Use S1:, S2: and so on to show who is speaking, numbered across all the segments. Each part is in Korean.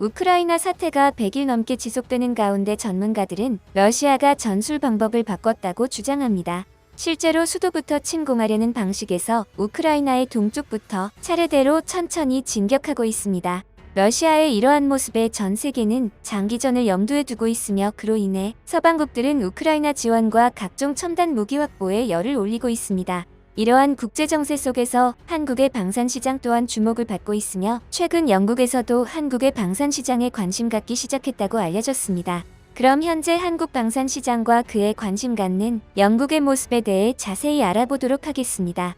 S1: 우크라이나 사태가 100일 넘게 지속되는 가운데 전문가들은 러시아가 전술 방법을 바꿨다고 주장합니다. 실제로 수도부터 침공하려는 방식에서 우크라이나의 동쪽부터 차례대로 천천히 진격하고 있습니다. 러시아의 이러한 모습에 전 세계는 장기전을 염두에 두고 있으며 그로 인해 서방국들은 우크라이나 지원과 각종 첨단 무기 확보에 열을 올리고 있습니다. 이러한 국제 정세 속에서 한국의 방산 시장 또한 주목을 받고 있으며 최근 영국에서도 한국의 방산 시장에 관심 갖기 시작했다고 알려졌습니다. 그럼 현재 한국 방산 시장과 그에 관심 갖는 영국의 모습에 대해 자세히 알아보도록 하겠습니다.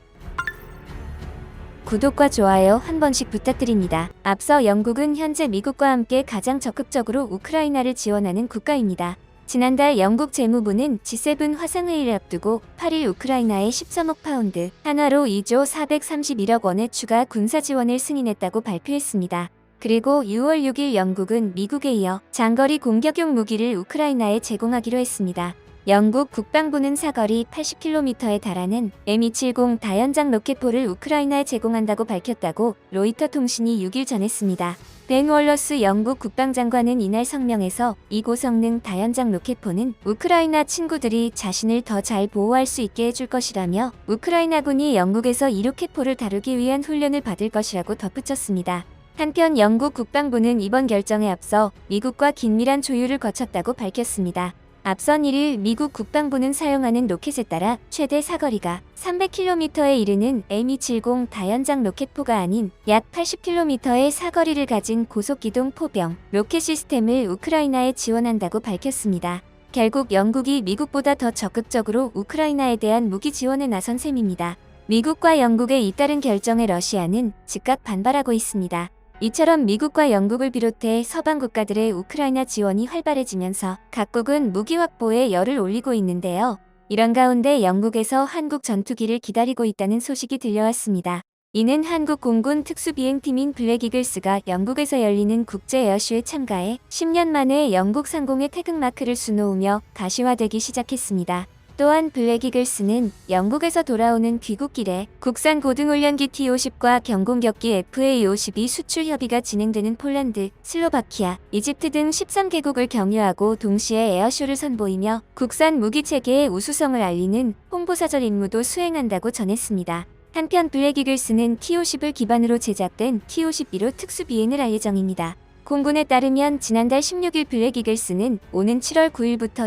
S1: 구독과 좋아요 한 번씩 부탁드립니다. 앞서 영국은 현재 미국과 함께 가장 적극적으로 우크라이나를 지원하는 국가입니다. 지난달 영국 재무부는 G7 화상회의를 앞두고 8일 우크라이나에 13억 파운드, 한화로 2조 431억 원의 추가 군사 지원을 승인했다고 발표했습니다. 그리고 6월 6일 영국은 미국에 이어 장거리 공격용 무기를 우크라이나에 제공하기로 했습니다. 영국 국방부는 사거리 80km에 달하는 M270 다연장 로켓포를 우크라이나에 제공한다고 밝혔다고 로이터 통신이 6일 전했습니다. 벤 월러스 영국 국방장관은 이날 성명에서 이 고성능 다연장 로켓포는 우크라이나 친구들이 자신을 더 잘 보호할 수 있게 해줄 것이라며 우크라이나군이 영국에서 이 로켓포를 다루기 위한 훈련을 받을 것이라고 덧붙였습니다. 한편 영국 국방부는 이번 결정에 앞서 미국과 긴밀한 조율을 거쳤다고 밝혔습니다. 앞선 1일 미국 국방부는 사용하는 로켓에 따라 최대 사거리가 300km에 이르는 M270 다연장 로켓포가 아닌 약 80km의 사거리를 가진 고속기동 포병 로켓 시스템을 우크라이나에 지원한다고 밝혔습니다. 결국 영국이 미국보다 더 적극적으로 우크라이나에 대한 무기 지원에 나선 셈입니다. 미국과 영국의 잇따른 결정에 러시아는 즉각 반발하고 있습니다. 이처럼 미국과 영국을 비롯해 서방 국가들의 우크라이나 지원이 활발해지면서 각국은 무기 확보에 열을 올리고 있는데요. 이런 가운데 영국에서 한국 전투기를 기다리고 있다는 소식이 들려왔습니다. 이는 한국 공군 특수비행팀인 블랙이글스가 영국에서 열리는 국제 에어쇼에 참가해 10년 만에 영국 상공의 태극마크를 수놓으며 가시화되기 시작했습니다. 또한 블랙이글스는 영국에서 돌아오는 귀국길에 국산 고등훈련기 T-50과 경공격기 FA-52 수출 협의가 진행되는 폴란드, 슬로바키아, 이집트 등 13개국을 격려하고 동시에 에어쇼를 선보이며 국산 무기체계의 우수성을 알리는 홍보사절 임무도 수행한다고 전했습니다. 한편 블랙이글스는 T-50을 기반으로 제작된 T-52로 특수비행을 할 예정입니다. 공군에 따르면 지난달 16일 블랙이글스는 오는 7월 9일부터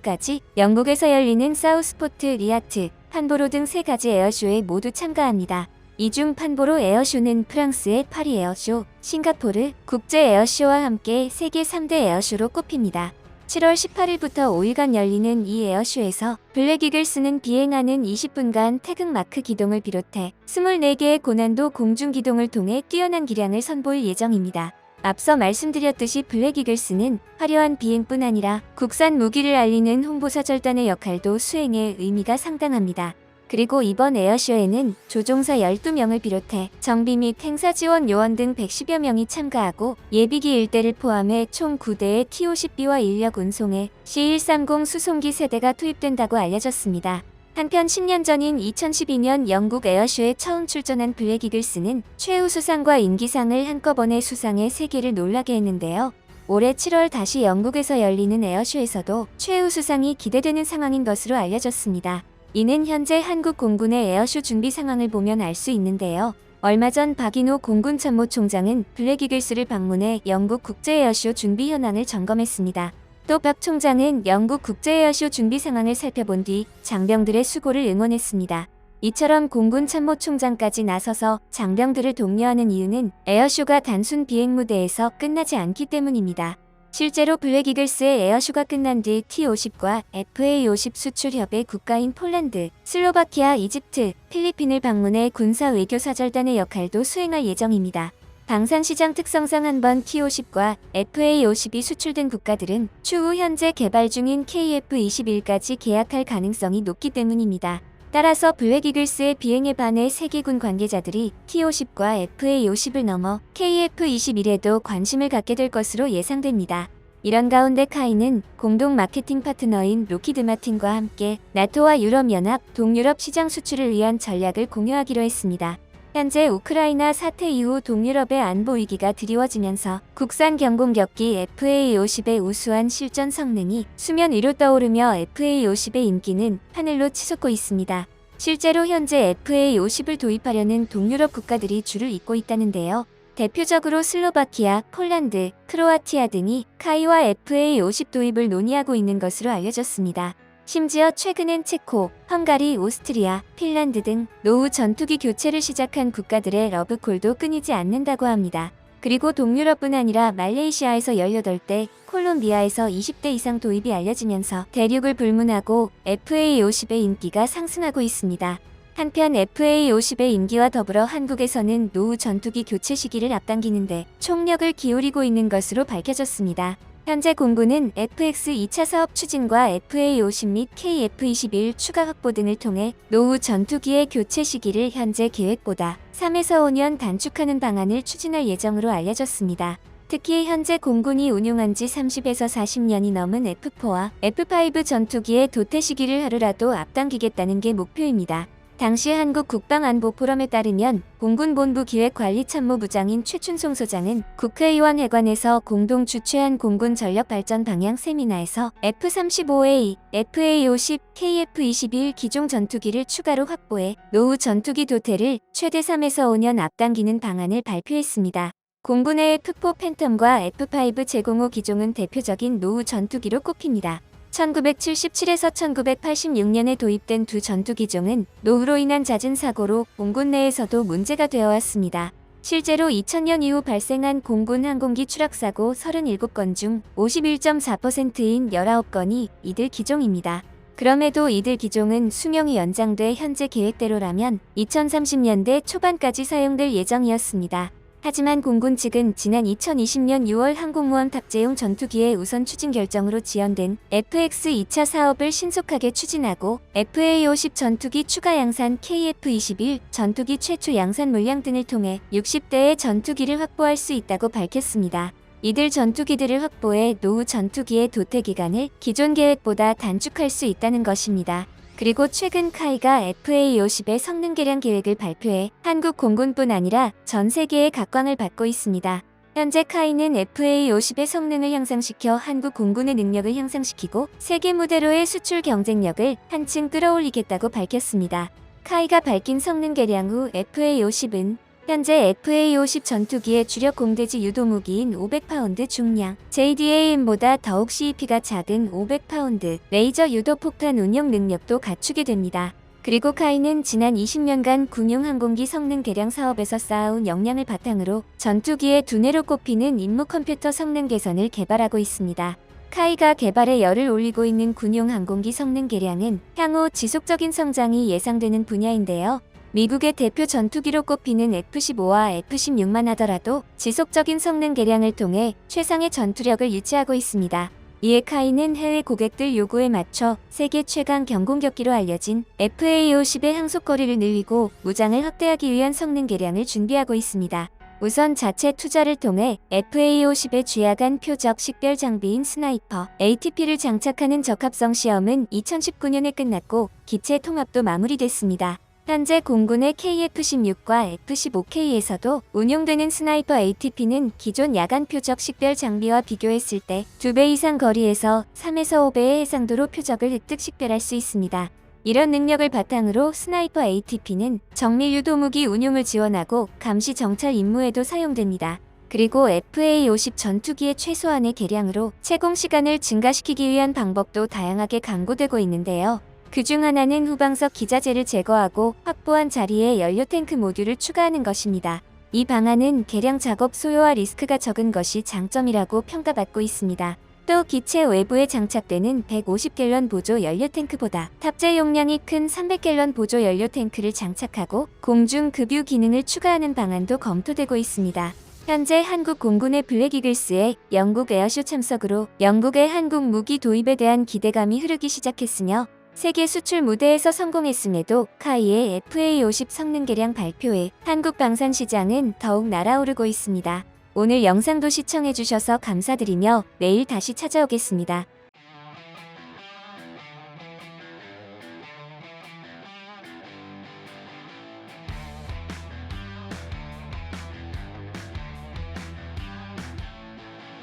S1: 22일까지 영국에서 열리는 사우스포트, 리아트, 판보로 등 3가지 에어쇼에 모두 참가합니다. 이 중 판보로 에어쇼는 프랑스의 파리 에어쇼, 싱가포르 국제 에어쇼와 함께 세계 3대 에어쇼로 꼽힙니다. 7월 18일부터 5일간 열리는 이 에어쇼에서 블랙이글스는 비행하는 20분간 태극마크 기동을 비롯해 24개의 고난도 공중기동을 통해 뛰어난 기량을 선보일 예정입니다. 앞서 말씀드렸듯이 블랙이글스는 화려한 비행뿐 아니라 국산 무기를 알리는 홍보사절단의 역할도 수행해 의미가 상당합니다. 그리고 이번 에어쇼에는 조종사 12명을 비롯해 정비 및 행사 지원 요원 등 110여 명이 참가하고 예비기 1대를 포함해 총 9대의 T-50B와 인력 운송에 C-130 수송기 세대가 투입된다고 알려졌습니다. 한편 10년 전인 2012년 영국 에어쇼에 처음 출전한 블랙이글스는 최우수상과 인기상을 한꺼번에 수상해 세계를 놀라게 했는데요. 올해 7월 다시 영국에서 열리는 에어쇼에서도 최우수상이 기대되는 상황인 것으로 알려졌습니다. 이는 현재 한국 공군의 에어쇼 준비 상황을 보면 알 수 있는데요. 얼마 전 박인호 공군참모총장은 블랙이글스를 방문해 영국 국제 에어쇼 준비 현황을 점검했습니다. 또 박 총장은 영국 국제 에어쇼 준비 상황을 살펴본 뒤 장병들의 수고를 응원했습니다. 이처럼 공군 참모총장까지 나서서 장병들을 독려하는 이유는 에어쇼가 단순 비행 무대에서 끝나지 않기 때문입니다. 실제로 블랙이글스의 에어쇼가 끝난 뒤 T-50과 FA-50 수출 협의 국가인 폴란드, 슬로바키아, 이집트, 필리핀을 방문해 군사 외교 사절단의 역할도 수행할 예정입니다. 방산시장 특성상 한번 T-50과 FA-52 수출된 국가들은 추후 현재 개발 중인 KF-21까지 계약할 가능성이 높기 때문입니다. 따라서 블랙이글스의 비행에 반해 세계군 관계자들이 T-50과 FA-50을 넘어 KF-21에도 관심을 갖게 될 것으로 예상됩니다. 이런 가운데 카이는 공동 마케팅 파트너인 로키드 마틴과 함께 나토와 유럽연합, 동유럽 시장 수출을 위한 전략을 공유하기로 했습니다. 현재 우크라이나 사태 이후 동유럽의 안보 위기가 드리워지면서 국산 경공격기 FA-50의 우수한 실전 성능이 수면 위로 떠오르며 FA-50의 인기는 하늘로 치솟고 있습니다. 실제로 현재 FA-50을 도입하려는 동유럽 국가들이 줄을 잇고 있다는데요. 대표적으로 슬로바키아, 폴란드, 크로아티아 등이 카이와 FA-50 도입을 논의하고 있는 것으로 알려졌습니다. 심지어 최근엔 체코, 헝가리, 오스트리아, 핀란드 등 노후 전투기 교체를 시작한 국가들의 러브콜도 끊이지 않는다고 합니다. 그리고 동유럽뿐 아니라 말레이시아에서 18대, 콜롬비아에서 20대 이상 도입이 알려지면서 대륙을 불문하고 FA-50의 인기가 상승하고 있습니다. 한편 FA-50의 인기와 더불어 한국에서는 노후 전투기 교체 시기를 앞당기는데 총력을 기울이고 있는 것으로 밝혀졌습니다. 현재 공군은 FX 2차 사업 추진과 FA-50 및 KF-21 추가 확보 등을 통해 노후 전투기의 교체 시기를 현재 계획보다 3에서 5년 단축하는 방안을 추진할 예정으로 알려졌습니다. 특히 현재 공군이 운용한 지 30에서 40년이 넘은 F4와 F5 전투기의 도태 시기를 하루라도 앞당기겠다는 게 목표입니다. 당시 한국 국방안보 포럼에 따르면 공군 본부 기획관리참모부장인 최춘송 소장은 국회의원 회관에서 공동 주최한 공군 전력발전 방향 세미나에서 F-35A, FA-50, KF-21 기종 전투기를 추가로 확보해 노후 전투기 도태를 최대 3에서 5년 앞당기는 방안을 발표했습니다. 공군의 F4 팬텀과 F5 제공호 기종은 대표적인 노후 전투기로 꼽힙니다. 1977에서 1986년에 도입된 두 전투기종은 노후로 인한 잦은 사고로 공군 내에서도 문제가 되어 왔습니다. 실제로 2000년 이후 발생한 공군 항공기 추락사고 37건 중 51.4%인 19건이 이들 기종입니다. 그럼에도 이들 기종은 수명이 연장돼 현재 계획대로라면 2030년대 초반까지 사용될 예정이었습니다. 하지만 공군 측은 지난 2020년 6월 항공모함 탑재용 전투기의 우선 추진 결정으로 지연된 FX 2차 사업을 신속하게 추진하고 FA-50 전투기 추가 양산 KF-21 전투기 최초 양산 물량 등을 통해 60대의 전투기를 확보할 수 있다고 밝혔습니다. 이들 전투기들을 확보해 노후 전투기의 도태 기간을 기존 계획보다 단축할 수 있다는 것입니다. 그리고 최근 카이가 FA-50의 성능 개량 계획을 발표해 한국 공군뿐 아니라 전 세계의 각광을 받고 있습니다. 현재 카이는 FA-50의 성능을 향상시켜 한국 공군의 능력을 향상시키고 세계 무대로의 수출 경쟁력을 한층 끌어올리겠다고 밝혔습니다. 카이가 밝힌 성능 개량 후 FA-50은 현재 FA-50 전투기의 주력 공대지 유도무기인 500파운드 중량, JDAM보다 더욱 CEP가 작은 500파운드 레이저 유도 폭탄 운용 능력도 갖추게 됩니다. 그리고 카이는 지난 20년간 군용 항공기 성능 개량 사업에서 쌓아온 역량을 바탕으로 전투기의 두뇌로 꼽히는 임무 컴퓨터 성능 개선을 개발하고 있습니다. 카이가 개발에 열을 올리고 있는 군용 항공기 성능 개량은 향후 지속적인 성장이 예상되는 분야인데요. 미국의 대표 전투기로 꼽히는 F-15와 F-16만 하더라도 지속적인 성능 개량을 통해 최상의 전투력을 유지하고 있습니다. 이에 카이는 해외 고객들 요구에 맞춰 세계 최강 경공격기로 알려진 FA-50의 항속거리를 늘리고 무장을 확대하기 위한 성능 개량을 준비하고 있습니다. 우선 자체 투자를 통해 FA-50의 쥐약한 표적 식별 장비인 스나이퍼 ATP를 장착하는 적합성 시험은 2019년에 끝났고 기체 통합도 마무리됐습니다. 현재 공군의 KF-16과 F-15K에서도 운용되는 스나이퍼 ATP는 기존 야간 표적 식별 장비와 비교했을 때 2배 이상 거리에서 3에서 5배의 해상도로 표적을 획득 식별할 수 있습니다. 이런 능력을 바탕으로 스나이퍼 ATP는 정밀 유도무기 운용을 지원하고 감시 정찰 임무에도 사용됩니다. 그리고 FA-50 전투기의 최소한의 개량으로 채공 시간을 증가시키기 위한 방법도 다양하게 강구되고 있는데요. 그중 하나는 후방석 기자재를 제거하고 확보한 자리에 연료 탱크 모듈을 추가하는 것입니다. 이 방안은 개량 작업 소요와 리스크가 적은 것이 장점이라고 평가받고 있습니다. 또 기체 외부에 장착되는 150갤런 보조 연료 탱크보다 탑재 용량이 큰 300갤런 보조 연료 탱크를 장착하고 공중 급유 기능을 추가하는 방안도 검토되고 있습니다. 현재 한국 공군의 블랙이글스의 영국 에어쇼 참석으로 영국의 한국 무기 도입에 대한 기대감이 흐르기 시작했으며 세계 수출 무대에서 성공했음에도 카이의 FA-50 성능 개량 발표에 한국 방산 시장은 더욱 날아오르고 있습니다. 오늘 영상도 시청해주셔서 감사드리며 내일 다시 찾아오겠습니다.